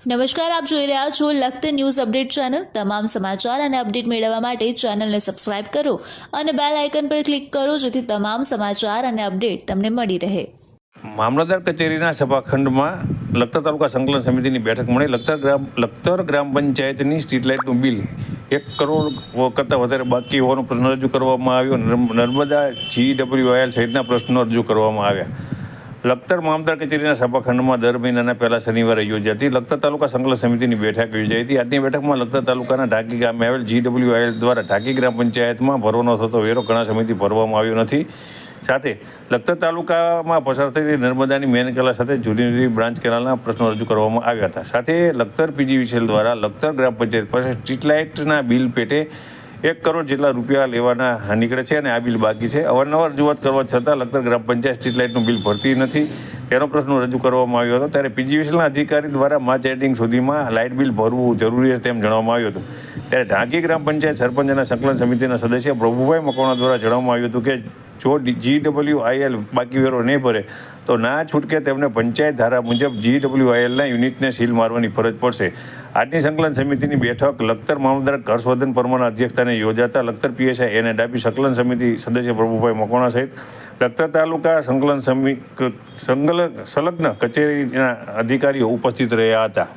નમસ્કાર, આપ જોઈ રહ્યા છો લખત ન્યૂઝ અપડેટ ચેનલ। તમામ સમાચાર અને અપડેટ મેળવવા માટે ચેનલને સબસ્ક્રાઇબ કરો અને બેલ આઇકન પર ક્લિક કરો, જેથી તમામ સમાચાર અને અપડેટ તમને મળી રહે। મામલતદાર કચેરીના સભાખંડમાં લખતર તાલુકા સંકલન સમિતિની બેઠક મળી। લખતર ગ્રામ પંચાયતની સ્ટ્રીટ લાઇટનું બિલ 1 કરોડ કરતાં વધારે બાકી હોવાનો પ્રશ્ન રજૂ કરવામાં આવ્યો। નર્મદા GWIL સહિતના પ્રશ્નો રજૂ કરવામાં આવ્યા। લખતર મામલતદાર કચેરીના સભાખંડમાં દર મહિનાના પહેલા શનિવારે યોજાતી લખતર તાલુકા સંકલન સમિતિની બેઠક યોજાઈ હતી। આજની બેઠકમાં લખતર તાલુકાના ઢાકી ગામે આવેલ GWIL દ્વારા ઢાકી ગ્રામ પંચાયતમાં ભરવાનો થતો વેરો ઘણા સમયથી ભરવામાં આવ્યો નથી। સાથે લખતર તાલુકામાં પસાર થતી નર્મદાની મેન કેનાલ સાથે જુદી જુદી બ્રાન્ચ કેનાલના પ્રશ્નો રજૂ કરવામાં આવ્યા હતા। સાથે લખતર PGVCL દ્વારા લખતર ગ્રામ પંચાયત પાસે સ્ટ્રીટ લાઇટના બિલ પેટે 1 કરોડ જેટલા રૂપિયા લેવાના નીકળે છે અને આ બિલ બાકી છે। અવારનવાર રજૂઆત કરવા છતાં લખતર ગ્રામ પંચાયત સ્ટ્રીટ લાઇટનું બિલ ભરતી નથી, તેનો પ્રશ્ન રજૂ કરવામાં આવ્યો હતો। ત્યારે PGVCLના અધિકારી દ્વારા માર્ચ એન્ડિંગ સુધીમાં લાઇટ બિલ ભરવું જરૂરી છે તેમ જણાવવામાં આવ્યું હતું। ત્યારે ઢાંકી ગ્રામ પંચાયત સરપંચ અને સંકલન સમિતિના સદસ્ય પ્રભુભાઈ મકવાણા દ્વારા જણાવવામાં આવ્યું હતું કે જો GWIL બાકી વેરો નહીં ભરે તો ના છૂટકે તેમને પંચાયત ધારા મુજબ GWILના યુનિટને સીલ મારવાની ફરજ પડશે। આજની સંકલન સમિતિની બેઠક લખતર મામલતદાર હર્ષવર્ધન પરમારના અધ્યક્ષસ્થાને યોજાતા લખતર PSI એને ડાબી સંકલન સમિતિ સદસ્ય પ્રભુભાઈ મકવાણા સહિત લખતર તાલુકા સંકલન સંલગ્ન કચેરીના અધિકારીઓ ઉપસ્થિત રહ્યા હતા।